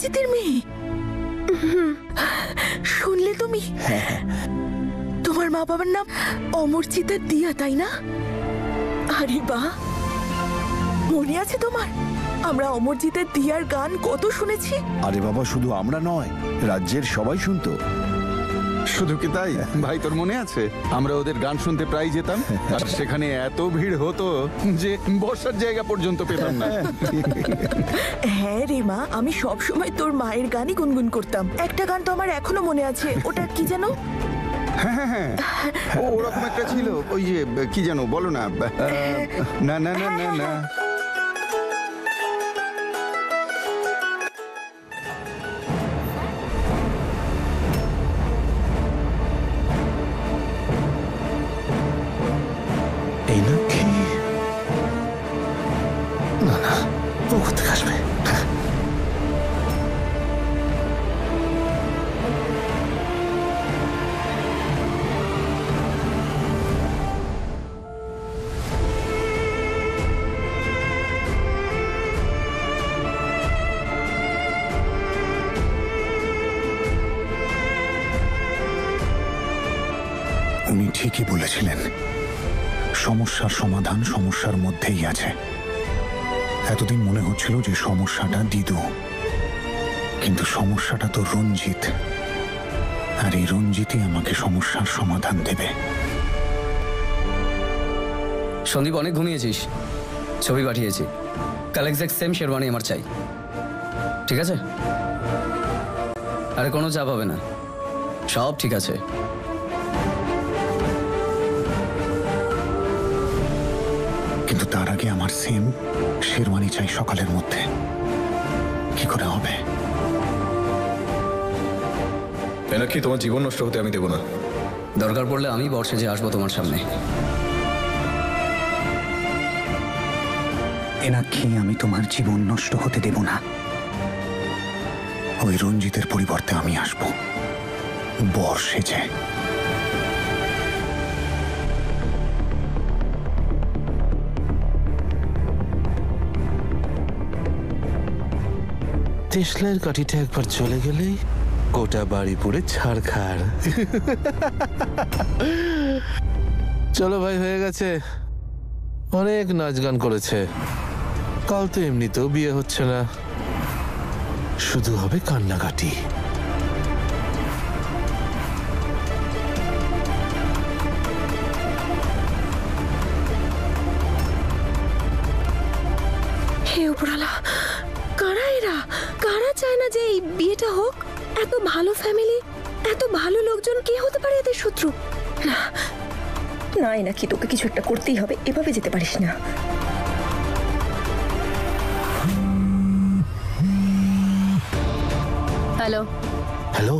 অমরজিতের মেয়ে? শুনলে তুমি? তোমার মা বাবার নাম অমরজিৎ আর দিয়া, তাই না? আরে বাহ, মনে আছে তোমার? আমরা অমরজিতের দিয়ার গান কত শুনেছি। আরে বাবা, শুধু আমরা নয়, রাজ্যের সবাই শুনতো। শুধু কি তাই ভাই, তোর মনে আছে আমরা ওদের গান শুনতে প্রায় যেতাম, আর সেখানে এত ভিড় হতো যে বসার জায়গা পর্যন্ত পেতাম না। হ্যাঁ রে মা, আমি সব সময় তোর মায়ের গানই গুনগুন করতাম। একটা গান তো আমার এখনো মনে আছে, ওটা কি যেন? হ্যাঁ হ্যাঁ, ওরকম একটা ছিল, ওই যে কি যেন, বলো না। না না না না না, এই না কি? না না, ও কোথায় আসবে? উনি ঠিকই বলেছিলেন, সমস্যার সমাধান সমস্যার মধ্যেই আছে। এতদিন মনে হচ্ছিল যে সমস্যাটা দিদু, কিন্তু সমস্যাটা তো রঞ্জিত, আর এই রঞ্জিতই আমাকে সমস্যার সমাধান দেবে। সন্দীপ, অনেক ঘুমিয়েছিস। ছবি পাঠিয়েছি, কাল এক্সাক্ট সেম শেরওয়ানি আমার চাই, ঠিক আছে? আরে কোনো চাপ হবে না, সব ঠিক আছে। কিন্তু তার আগে আমার সেম শেরওয়ানি চাই সকালের মধ্যে। কি করে হবে? এনাকি, তোমার জীবন নষ্ট হতে আমি দেবো না। দরকার পড়লে আমি বর্ষে যে আসবো তোমার সামনে। এনাকি, আমি তোমার জীবন নষ্ট হতে দেব না। ওই রঞ্জিতের পরিবর্তে আমি আসব বর সেজে। দেশলাইয়ের কাঠিটা একবার চলে গেলেই গোটা বাড়ি পুড়ে ছাড়খাড়। চলো ভাই, হয়ে গেছে, অনেক নাচ গান করেছে। কাল তো এমনিতেও বিয়ে হচ্ছে না, শুধু হবে কান্নাকাটি। হে উপরালা, কারা এরা? কারা চায় না যে এই বিয়েটা হোক? এত ভালো ফ্যামিলি, এত ভালো লোকজন, কে হতে পারে এদের শত্রু? না না, নাকি তোকে কিছু একটা করতেই হবে, এভাবে যেতে পারিস না। হ্যালো হ্যালো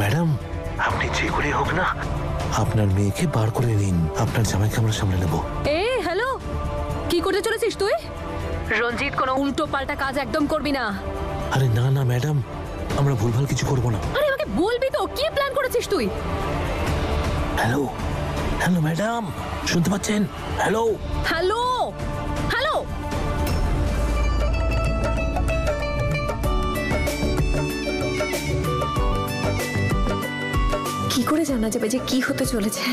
ম্যাডাম, আপনি যে করে হোক না আপনার মেয়েকে বার করে নিন, আপনার জামাইকে আমরা সামলে নেব। হ্যালো, কি করতে চলেছিস তুই? রঞ্জিত, কোনো উল্টো পাল্টা কাজ একদম করবি না। আরে না না ম্যাডাম, আমরা ভুলভাল কিছু করব না। আরে আমাকে বলবি তো কি প্ল্যান করেছিস তুই? হ্যালো হ্যালো ম্যাডাম, শুনতে পাচ্ছেন? হ্যালো হ্যালো হ্যালো, কি করে জানা যাবে যে কি হতে চলেছে?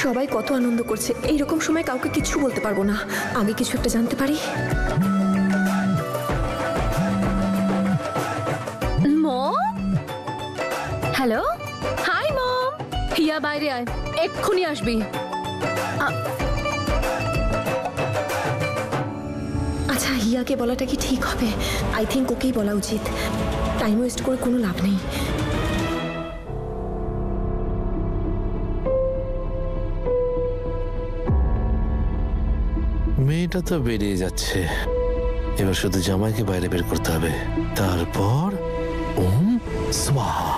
সবাই কত আনন্দ করছে, এইরকম সময় কাউকে কিছু বলতে পারবো না, আগে কিছু একটা জানতে পারি। মম, হ্যালো, হাই মম, হিয়া বাইরে আয়, এক্ষুনি আসবি। আচ্ছা, হিয়াকে বলাটা কি ঠিক হবে? আই থিঙ্ক ওকেই বলা উচিত, টাইম ওয়েস্ট করে কোনো লাভ নেই। মেয়েটা তো বেরিয়ে যাচ্ছে, এবার শুধু জামাইকে বাইরে বের করতে হবে, তারপর ওম স্বাহা।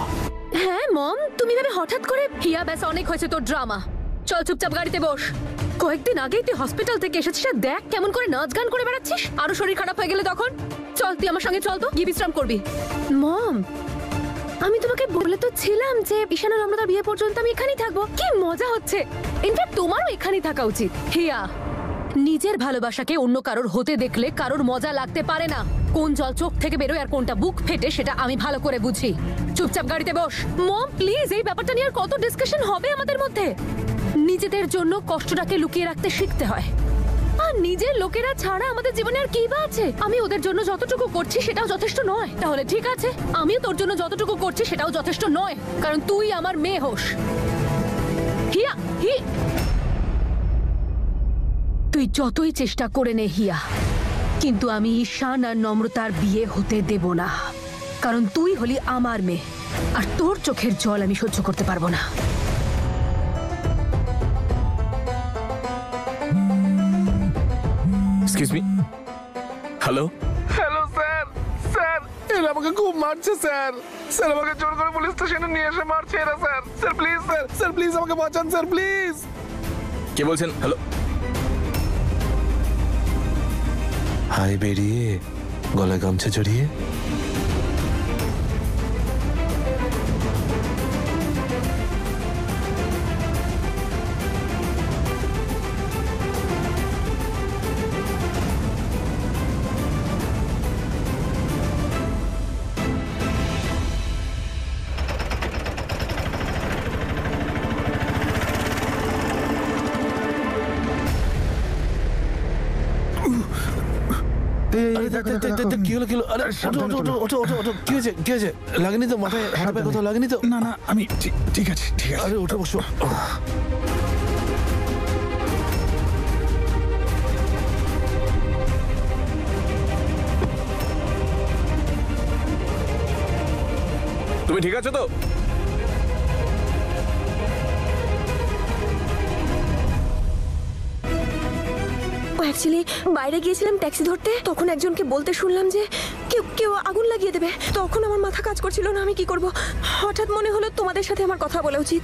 হ্যাঁ মম, মম তুমি ভাবে হঠাৎ করে হিয়া ব্যাস অনেক হয়েছে তোর ড্রামা। চল চুপচাপ গাড়িতে বস। কয়েকদিন আগেই তুই হসপিটাল থেকে এসেছিস আর দেখ কেমন করে নাচ গান করে বেড়াচ্ছিস। আরো শরীর খারাপ হয়ে গেলে তখন? চল তুই আমার সঙ্গে চল, তো গিয়ে বিশ্রাম করবি। মম আমি তোমাকে বলে তো ছিলাম যে ঈশান আর নম্রতার বিয়ে পর্যন্ত আমি এখানেই থাকবো। কি মজা হচ্ছে। ইনফ্যাক্ট তোমারও এখানেই থাকা উচিত। হিয়া, নিজের ভালোবাসাকে অন্য কারোর হতে দেখলে কারোর মজা লাগতে পারে না। কোন জল চোখ থেকে বেরোয় আর কোনটা বুক ফেটে সেটা আমি ভালো করে বুঝি। চুপচাপ গাড়িতে বস। মম প্লিজ, এই ব্যাপারটা নিয়ে আর কত ডিসকাশন হবে আমাদের মধ্যে? নিজেদের জন্য কষ্টটাকে লুকিয়ে রাখতে শিখতে হয়। আর নিজের লোকেরা ছাড়া আমাদের জীবনে আর কি বা আছে? আমি ওদের জন্য যতটুকু করছি সেটাও যথেষ্ট নয়। তাহলে ঠিক আছে, আমিও তোর জন্য যতটুকু করছি সেটাও যথেষ্ট নয়, কারণ তুই আমার মেয়ে হোস। হিয়া, তুই যতই চেষ্টা করে নে হিয়া, কিন্তু আমি ঈশান আর নম্রতার বিয়ে হতে দেব না, কারণ তুই হলি আমার মেয়ে আর তোর চোখের জল আমি সহ্য করতে পারবো না। Excuse me, hello. Hello sir. Sir এরা আমাকে খুব মারছে স্যার। স্যার আমাকে জোর করে পুলিশ স্টেশনে নিয়ে এসে মারছে এরা sir. Sir please, sir sir please আমাকে বাঁচান স্যার, প্লিজ। কে বলছেন? হ্যালো। হাই বেরিয়ে গলায় গামছা জড়িয়ে কি হলো? আরে ওঠো। কি হয়েছে? লাগেনি তো? মাথায় হাত পায়ে কোথাও লাগেনি তো? না না, আমি ঠিক আছে। আরে ওঠো, বসো। তুমি ঠিক আছো তো? অ্যাকচুয়ালি বাইরে গিয়েছিলাম ট্যাক্সি ধরতে, তখন একজনকে বলতে শুনলাম যে কেউ আগুন লাগিয়ে দেবে। তখন আমার মাথা কাজ করছিল না আমি কি করব। হঠাৎ মনে হলো তোমাদের সাথে আমার কথা বলা উচিত।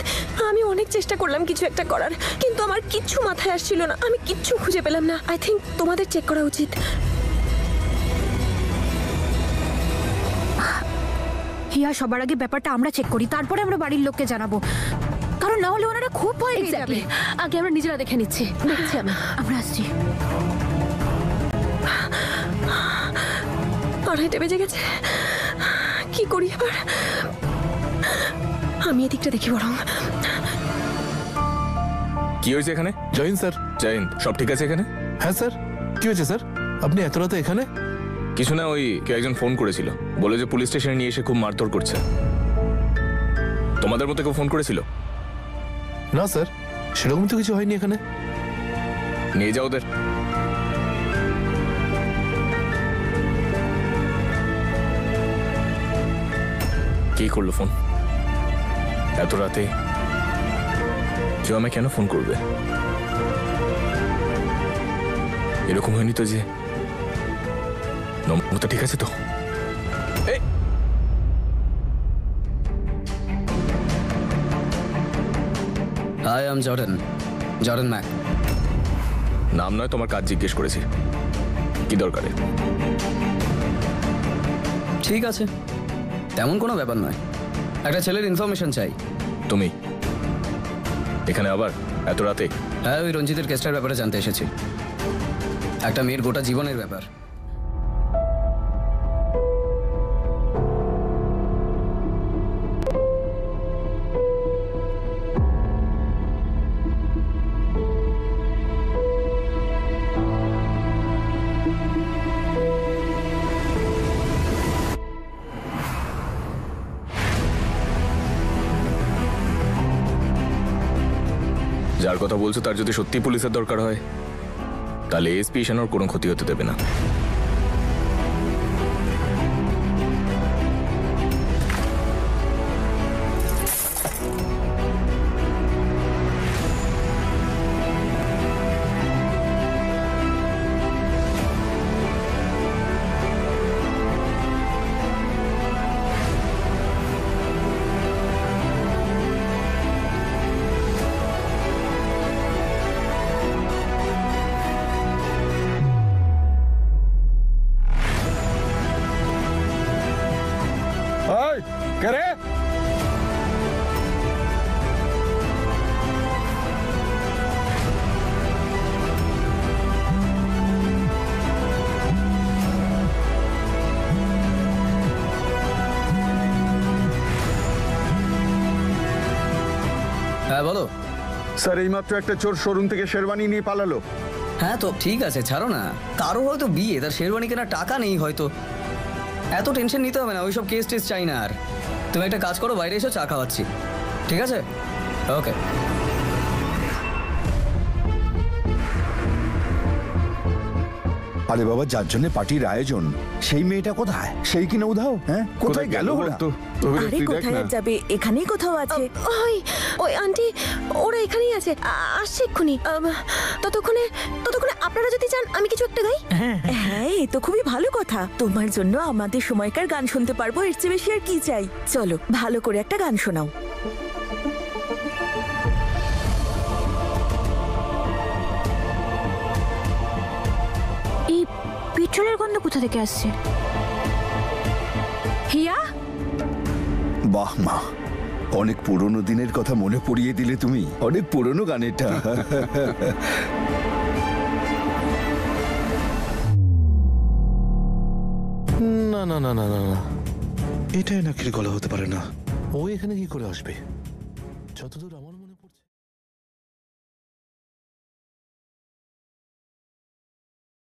আমি অনেক চেষ্টা করলাম কিছু একটা করার, কিন্তু আমার কিচ্ছু মাথায় আসছিল না। আমি কিচ্ছু খুঁজে পেলাম না। আই থিঙ্ক তোমাদের চেক করা উচিত। হিয়া, সবার আগে ব্যাপারটা আমরা চেক করি, তারপরে আমরা বাড়ির লোককে জানাবো, কারণ না হলে ওনারা খুব ভয় পেয়ে যাবে। আগে আমরা নিজেরা দেখে নিচ্ছি। দেখছি আমরা আসছি। 2:30 বেজে গেছে, কি করি এবার? আমি এদিকটা দেখি বরং। কি হয়েছে এখানে? Join sir. জয়েন, সব ঠিক আছে এখানে? হ্যাঁ স্যার। কি হয়েছে স্যার? আপনি এত রাতে এখানে? কিছু না, ওই কেউ একজন ফোন করেছিল, বলে যে পুলিশ স্টেশনে নিয়ে এসে খুব মারধর করছে। তোমাদের মতো কেউ ফোন করেছিল? না স্যার, সেরকম তো কিছু হয়নি এখানে। নিয়ে যাও ওদের। কে করলো ফোন এত রাতে? কেউ আমায় কেন ফোন করবে? এরকম হয়নি তো যে? নম্রতা ঠিক আছে তো? Hi, I am Jordan Mac. নাম নয়, তোমার কাজ জিজ্ঞেস করেছি। কি দরকারে? ঠিক আছে, তেমন কোনো ব্যাপার নয়। একটা ছেলের ইনফরমেশন চাই। তুমি এখানে আবার এত রাতে? হ্যাঁ, ওই রঞ্জিতের কেসটার ব্যাপারে জানতে এসেছি। একটা মেয়ের গোটা জীবনের ব্যাপার। যার কথা বলছো তার যদি সত্যি পুলিশের দরকার হয়, তাহলে এসপি ঈশানোর কোনো ক্ষতি হতে দেবে না। কে রে? হ্যাঁ বলো। স্যার এইমাত্র একটা চোর শোরুম থেকে শেরওয়ানি নিয়ে পালালো। হ্যাঁ তো ঠিক আছে, ছাড়ো না। কারো হয়তো বিয়ে, তার শেরওয়ানি কেনার টাকা নেই হয়তো। এত টেনশন নিতে হবে না, ওইসব কেস টেস চাই না আর। তুমি একটা কাজ করো, বাইরে এসো, চা খাওয়াচ্ছি, ঠিক আছে? ওকে। আরে বাবা, যার জন্য পার্টির আয়োজন সেই মেয়েটা কোথায়? সেই কিনা উধাও। হ্যাঁ, কোথায় গেল ওরা? তো অভিলাষ, আরে তুই দেখ কোথায় না। আর যাবে, এখানেই কোথাও আছে। ওই ওই আন্টি, ওরা এখানেই আছে, আসছে এক্ষুনি। ততক্ষণে আপনারা যদি চান আমি কিছু একটা গাই। হ্যাঁ, এ তো খুবই ভালো কথা। তোমার জন্য আমাদের সময়কার গান শুনতে পারবো, এর চেয়ে বেশি আর কি চাই। চলো ভালো করে একটা গান শোনাও। এই পেট্রোলের গন্ধ কোথা থেকে আসছে? হিয়া, বাহ মা, অনেক পুরনো দিনের কথা মনে পড়িয়ে দিলে তুমি। অনেক পুরনো গান এটা। না না না না না না, এটাই নাকির গলা হতে পারে না। ও এখানে কি করে আসবে? যতদূর আমার